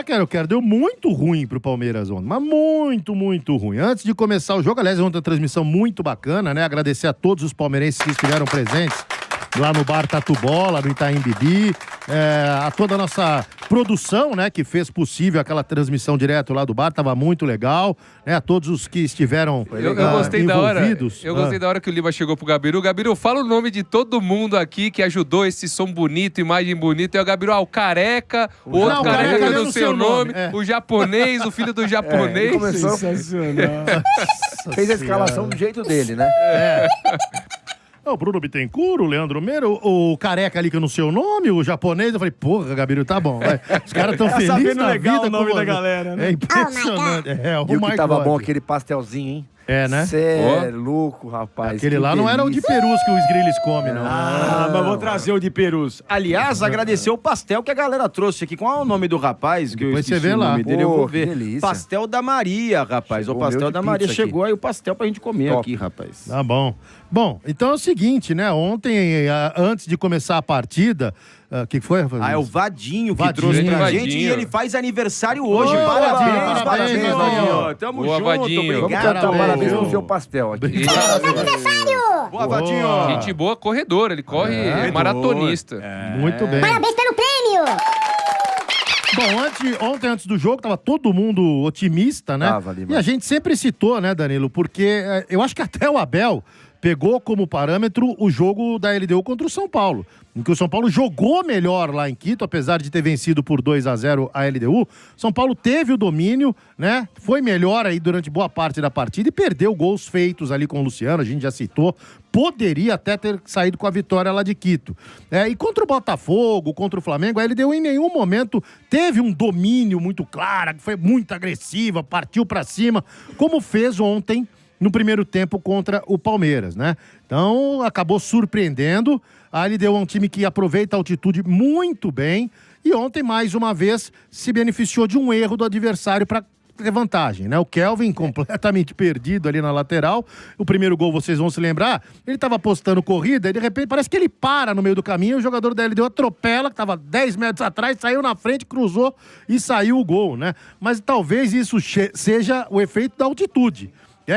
quero. Deu muito ruim pro Palmeiras ontem, mas muito, muito ruim. Antes de começar o jogo, aliás, ontem a transmissão muito bacana, né? Agradecer a todos os palmeirenses que estiveram presentes lá no Bar Tatu Bola, no Itaim Bibi, a toda a nossa produção, né, que fez possível aquela transmissão direto lá do bar, tava muito legal, né, a todos os que estiveram eu gostei envolvidos. Eu gostei da hora que o Lima chegou pro Gabiru. Gabiru, fala o nome de todo mundo aqui que ajudou esse som bonito, imagem bonita. É o Gabiru, o Careca, o outro Careca que eu não sei o nome, o japonês, o filho do japonês. Começou sensacional. Fez a escalação do jeito dele, né? O Bruno Bittencourt, o Leandro Meira, o Careca ali que eu não sei o nome, o japonês. Eu falei, porra, Gabiru, tá bom. Vai. Os caras estão felizes na legal vida. O nome da galera, né? É impressionante. E o que tava bom, aquele pastelzinho, hein? É, né? Cê é louco, rapaz. Aquele lá não era o de perus que os grilos comem, não. Mas vou trazer o de perus. Aliás, agradecer o pastel que a galera trouxe aqui. Qual é o nome do rapaz? Que Depois você vê lá. Dele, eu vou ver. Delícia. Pastel da Maria, rapaz. Chegou o pastel da Maria pizza chegou aí, o pastel pra gente comer Top. aqui, rapaz. Tá bom. Bom, então é o seguinte, né? Ontem, antes de começar a partida, o que foi, Rafael? É o Vadinho que Vadinho. trouxe pra Vadinho. gente e ele faz aniversário hoje. Ô, Parabéns, parabéns, Vadinho. Vadinho. Tamo Boa, junto, Vadinho. Vamos obrigado. cantar Parabéns, parabéns viu? no seu pastel aqui. Boa, Vadinho. Gente boa, corredor. Ele corre maratonista. Muito bem. Parabéns pelo prêmio! Bom, ontem, antes do jogo, tava todo mundo otimista, né? Tava ali, E a gente sempre citou, né, Danilo? Porque eu acho que até o Abel pegou como parâmetro o jogo da LDU contra o São Paulo, em que o São Paulo jogou melhor lá em Quito, apesar de ter vencido por 2-0 a LDU. São Paulo teve o domínio, né? Foi melhor aí durante boa parte da partida e perdeu gols feitos ali com o Luciano, a gente já citou. Poderia até ter saído com a vitória lá de Quito. E contra o Botafogo, contra o Flamengo, a LDU em nenhum momento teve um domínio muito claro, foi muito agressiva, partiu pra cima, como fez ontem no primeiro tempo contra o Palmeiras, né? Então, acabou surpreendendo. A LDU é um time que aproveita a altitude muito bem e ontem, mais uma vez, se beneficiou de um erro do adversário para ter vantagem, né? O Kelvin completamente perdido ali na lateral. O primeiro gol, vocês vão se lembrar, ele estava apostando corrida e de repente parece que ele para no meio do caminho, o jogador da LDU atropela, que estava 10 metros atrás, saiu na frente, cruzou e saiu o gol, né? Mas talvez isso seja o efeito da altitude.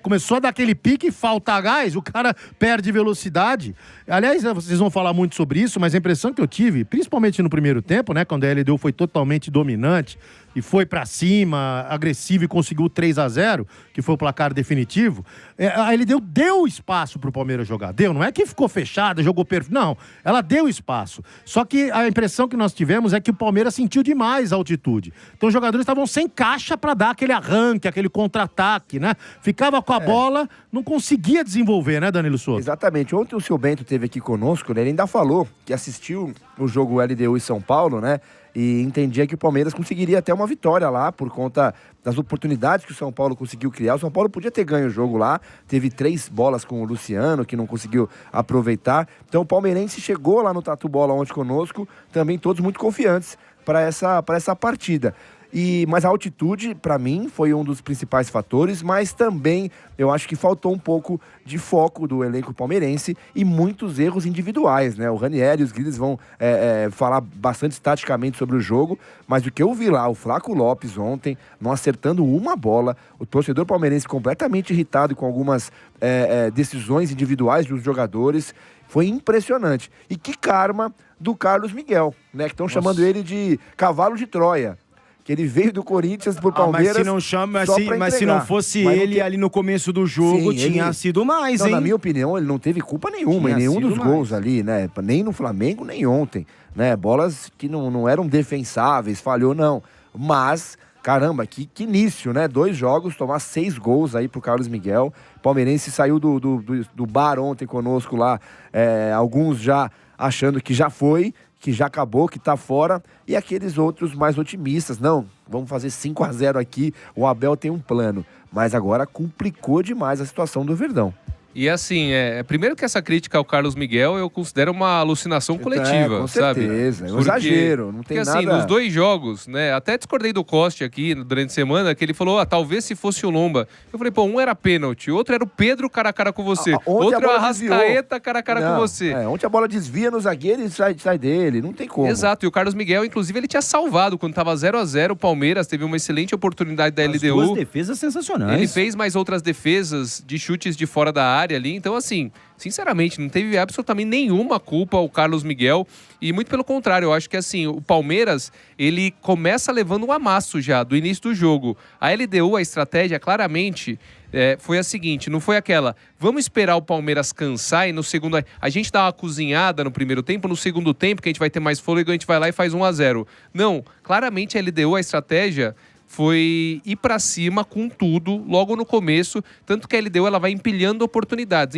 Começou a dar aquele pique, falta gás, o cara perde velocidade. Aliás, vocês vão falar muito sobre isso, mas a impressão que eu tive, principalmente no primeiro tempo, né, quando a LDU foi totalmente dominante e foi pra cima, agressivo e conseguiu 3-0, que foi o placar definitivo, a LDU deu espaço pro Palmeiras jogar. Deu, não é que ficou fechada, jogou perfeito. Não, ela deu espaço. Só que a impressão que nós tivemos é que o Palmeiras sentiu demais a altitude. Então os jogadores estavam sem caixa pra dar aquele arranque, aquele contra-ataque, né? Ficava com a bola, não conseguia desenvolver, né, Danilo Souto? Exatamente. Ontem o seu Bento esteve aqui conosco, né? Ele ainda falou que assistiu o jogo LDU e São Paulo, né? E entendia que o Palmeiras conseguiria até uma vitória lá por conta das oportunidades que o São Paulo conseguiu criar. O São Paulo podia ter ganho o jogo lá, teve 3 bolas com o Luciano, que não conseguiu aproveitar. Então o palmeirense chegou lá no Tatu Bola ontem conosco, também todos muito confiantes para essa partida. Mas a altitude, para mim, foi um dos principais fatores, mas também eu acho que faltou um pouco de foco do elenco palmeirense e muitos erros individuais, né? O Ranieri e os Guilherme vão falar bastante taticamente sobre o jogo, mas o que eu vi lá, o Flaco Lopes ontem, não acertando uma bola, o torcedor palmeirense completamente irritado com algumas decisões individuais dos jogadores, foi impressionante. E que karma do Carlos Miguel, né? Que estão chamando ele de cavalo de Troia. Que ele veio do Corinthians pro Palmeiras. Mas se não fosse ele ali no começo do jogo, tinha sido mais, hein? Na minha opinião, ele não teve culpa nenhuma em nenhum dos gols ali, né? Nem no Flamengo, nem ontem, né? Bolas que não eram defensáveis, falhou não. Mas, caramba, que início, né? 2 jogos, tomar 6 gols aí pro Carlos Miguel. Palmeirense saiu do bar ontem conosco lá, alguns já achando que já foi, que já acabou, que tá fora, e aqueles outros mais otimistas, não, vamos fazer 5-0 aqui, o Abel tem um plano, mas agora complicou demais a situação do Verdão. E assim, primeiro que essa crítica ao Carlos Miguel eu considero uma alucinação coletiva, com sabe? certeza, é um exagero, não tem porque, nada... assim, nos 2 jogos, né, até discordei do Coste aqui durante a semana, que ele falou, talvez se fosse o Lomba. Eu falei, pô, um era pênalti, outro era o Pedro cara a cara com você, outro era o Arrascaeta cara a cara com você. Ontem a bola desvia no zagueiro e sai dele, não tem como. Exato, e o Carlos Miguel, inclusive, ele tinha salvado quando tava 0-0, o Palmeiras teve uma excelente oportunidade da LDU. As 2 defesas sensacionais. Ele fez mais outras defesas de chutes de fora da área ali, então assim, sinceramente, não teve absolutamente nenhuma culpa o Carlos Miguel, e muito pelo contrário, eu acho que assim, o Palmeiras, ele começa levando um amasso já, do início do jogo. A LDU, a estratégia, claramente, foi a seguinte, não foi aquela, vamos esperar o Palmeiras cansar e no segundo... A gente dá uma cozinhada no primeiro tempo, no segundo tempo, que a gente vai ter mais fôlego, a gente vai lá e faz 1-0. Não, claramente a LDU, a estratégia... foi ir pra cima com tudo, logo no começo, tanto que a LDU ela vai empilhando oportunidades,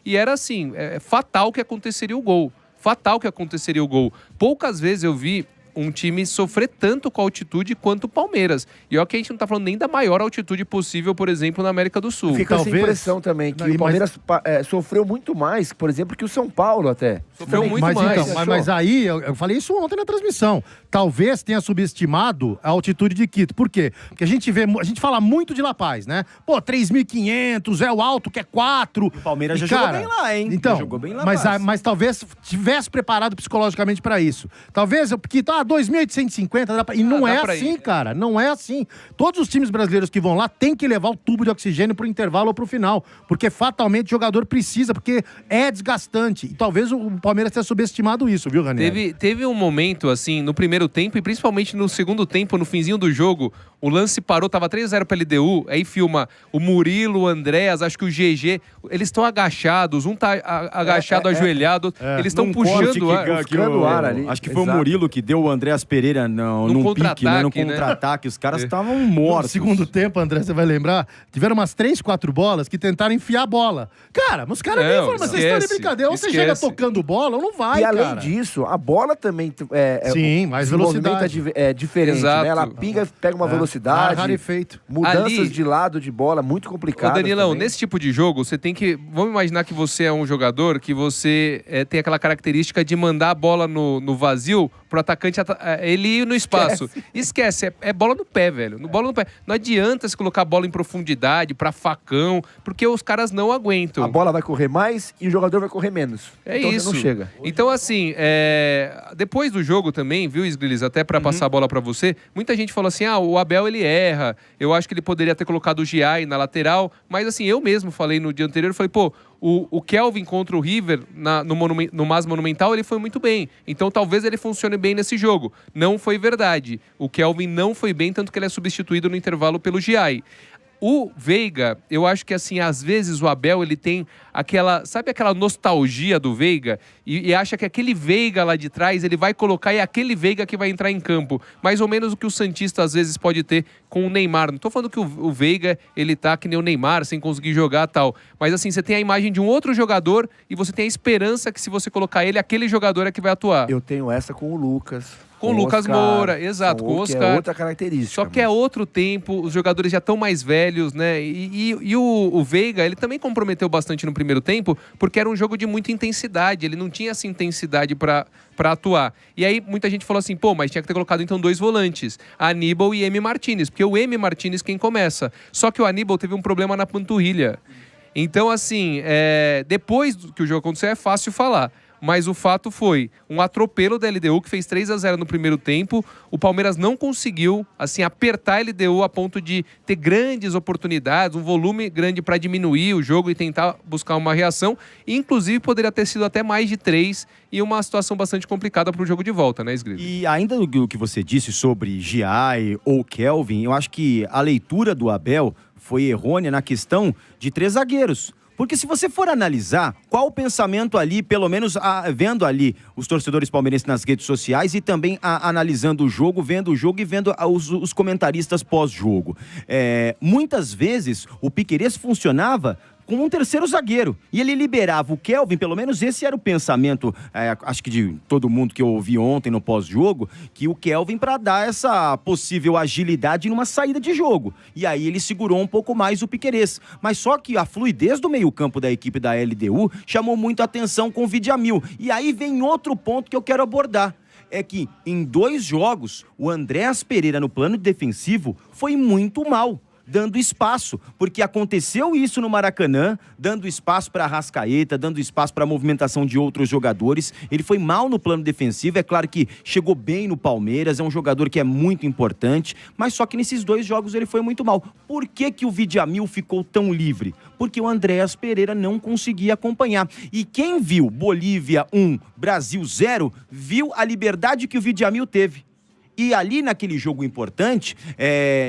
e era assim, fatal que aconteceria o gol. Poucas vezes eu vi um time sofrer tanto com a altitude quanto o Palmeiras. E ó que a gente não tá falando nem da maior altitude possível, por exemplo, na América do Sul. Fica essa impressão também, que o Palmeiras sofreu muito mais, por exemplo, que o São Paulo até. Sofreu muito mais. Então, mas aí, eu falei isso ontem na transmissão, talvez tenha subestimado a altitude de Quito. Por quê? Porque a gente fala muito de La Paz, né? Pô, 3.500, é o alto que é 4. O Palmeiras já jogou bem lá, hein? Então, jogou bem lá, mas talvez tivesse preparado psicologicamente pra isso. Talvez, porque 2.850, e não é assim, cara, não é assim. Todos os times brasileiros que vão lá têm que levar o tubo de oxigênio pro intervalo ou pro final, porque fatalmente o jogador precisa, porque é desgastante. E talvez o Palmeiras tenha subestimado isso, viu, Ranieri? Teve um momento, assim, no primeiro tempo e principalmente no segundo tempo, no finzinho do jogo, o lance parou, tava 3-0 pra LDU, aí filma o Murilo, o Andréas, acho que o GG, eles estão agachados, um tá agachado, ajoelhado, eles estão puxando o ar ali. Acho que foi o Murilo que deu o Andréas Pereira num pique, né? No contra-ataque, os caras estavam mortos. No segundo tempo, André, você vai lembrar, tiveram umas 3, 4 bolas que tentaram enfiar a bola. Cara, mas os caras nem foram, mas vocês estão de brincadeira, ou você chega tocando bola ou não vai, e além disso, a bola também sim, mais velocidade. É diferente, exato, né? Ela pega uma velocidade, rarefeito. Mudanças ali, de lado de bola muito complicadas. Ô Danilão, também. nesse tipo de jogo, você tem que... Vamos imaginar que você é um jogador que você tem aquela característica de mandar a bola no vazio pro atacante ele ir no espaço. Esquece, é bola no pé, velho. Bola no pé. Não adianta se colocar a bola em profundidade, pra facão, porque os caras não aguentam. A bola vai correr mais e o jogador vai correr menos. Então isso. Você não chega. Então, assim, depois do jogo também, viu, Sgrilis, até pra passar a bola pra você, muita gente falou assim, o Abel, ele erra. Eu acho que ele poderia ter colocado o Giai na lateral, mas assim, eu mesmo falei no dia anterior, falei, pô, o Kelvin contra o River no MAS Monumental, ele foi muito bem. Então talvez ele funcione bem nesse jogo. Não foi verdade. O Kelvin não foi bem, tanto que ele é substituído no intervalo pelo Giai. O Veiga, eu acho que assim, às vezes o Abel, ele tem sabe aquela nostalgia do Veiga? E acha que aquele Veiga lá de trás, ele vai colocar e é aquele Veiga que vai entrar em campo. Mais ou menos o que o Santista às vezes pode ter com o Neymar. Não tô falando que o Veiga, ele tá que nem o Neymar, sem conseguir jogar e tal. Mas assim, você tem a imagem de um outro jogador e você tem a esperança que se você colocar ele, aquele jogador é que vai atuar. Eu tenho essa com o Lucas. Com o Lucas Moura, exato, com o Oscar. É outra característica. Só que é outro tempo, os jogadores já estão mais velhos, né? E o Veiga, ele também comprometeu bastante no primeiro tempo, porque era um jogo de muita intensidade, ele não tinha essa intensidade pra atuar. E aí muita gente falou assim, pô, mas tinha que ter colocado então 2 volantes, Aníbal e M. Martínez, porque o M. Martínez quem começa. Só que o Aníbal teve um problema na panturrilha. Então, assim, depois que o jogo aconteceu, é fácil falar. Mas o fato foi um atropelo da LDU, que fez 3-0 no primeiro tempo. O Palmeiras não conseguiu, assim, apertar a LDU a ponto de ter grandes oportunidades, um volume grande para diminuir o jogo e tentar buscar uma reação. E, inclusive, poderia ter sido até mais de 3 e uma situação bastante complicada para o jogo de volta, né, Sgrido? E ainda o que você disse sobre Giai ou Kelvin, eu acho que a leitura do Abel foi errônea na questão de 3 zagueiros. Porque se você for analisar qual o pensamento ali, pelo menos vendo ali os torcedores palmeirenses nas redes sociais e também analisando o jogo, vendo o jogo e vendo os comentaristas pós-jogo. Muitas vezes o Piquerez funcionava com um terceiro zagueiro. E ele liberava o Kelvin, pelo menos esse era o pensamento, acho que de todo mundo que eu ouvi ontem no pós-jogo, que o Kelvin para dar essa possível agilidade numa saída de jogo. E aí ele segurou um pouco mais o Piquerez. Mas só que a fluidez do meio-campo da equipe da LDU chamou muito a atenção com o Vidiamil. E aí vem outro ponto que eu quero abordar. É que em 2 jogos, o Andréas Pereira no plano defensivo foi muito mal, dando espaço, porque aconteceu isso no Maracanã, dando espaço para Arrascaeta, dando espaço para a movimentação de outros jogadores. Ele foi mal no plano defensivo, é claro que chegou bem no Palmeiras, é um jogador que é muito importante, mas só que nesses 2 jogos ele foi muito mal. Por que que o Vidiamil ficou tão livre? Porque o Andréas Pereira não conseguia acompanhar. E quem viu Bolívia 1, Brasil 0, viu a liberdade que o Vidiamil teve. E ali naquele jogo importante,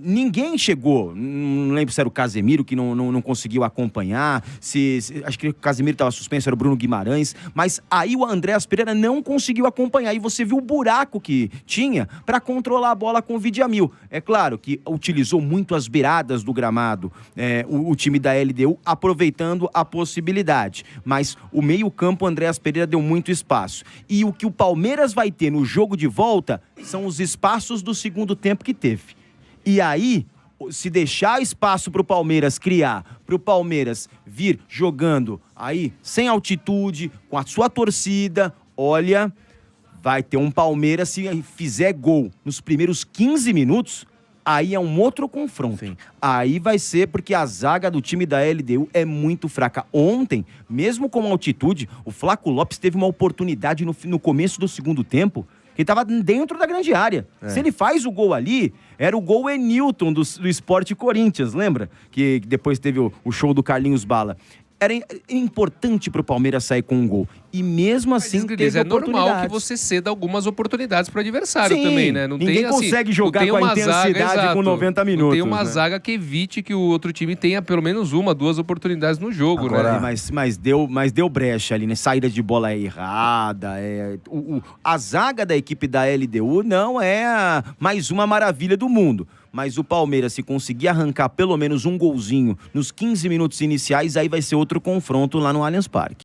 ninguém chegou, não lembro se era o Casemiro que não conseguiu acompanhar, acho que o Casemiro estava suspenso, era o Bruno Guimarães, mas aí o Andréas Pereira não conseguiu acompanhar e você viu o buraco que tinha para controlar a bola com o Vidiamil. É claro que utilizou muito as beiradas do gramado, o time da LDU aproveitando a possibilidade, mas o meio-campo Andréas Pereira deu muito espaço. E o que o Palmeiras vai ter no jogo de volta são os espaços do segundo tempo que teve. E aí, se deixar espaço para o Palmeiras criar, para o Palmeiras vir jogando aí sem altitude, com a sua torcida, olha, vai ter um Palmeiras, se fizer gol nos primeiros 15 minutos, aí é um outro confronto. Sim. Aí vai ser porque a zaga do time da LDU é muito fraca. Ontem, mesmo com altitude, o Flaco Lopes teve uma oportunidade no começo do segundo tempo, que ele estava dentro da grande área. Se ele faz o gol ali, era o gol Enilton do Sport Corinthians, lembra? Que depois teve o show do Carlinhos Bala. Era importante pro Palmeiras sair com um gol. E mesmo assim teve é normal que você ceda algumas oportunidades pro adversário. Sim, também, né? Ninguém consegue jogar com a intensidade com 90 minutos. Não tem uma zaga que evite que o outro time tenha pelo menos 1, 2 oportunidades no jogo. Agora, né? Mas deu brecha ali, né? Saída de bola errada. A zaga da equipe da LDU não é mais uma maravilha do mundo. Mas o Palmeiras, se conseguir arrancar pelo menos um golzinho nos 15 minutos iniciais, aí vai ser outro confronto lá no Allianz Parque.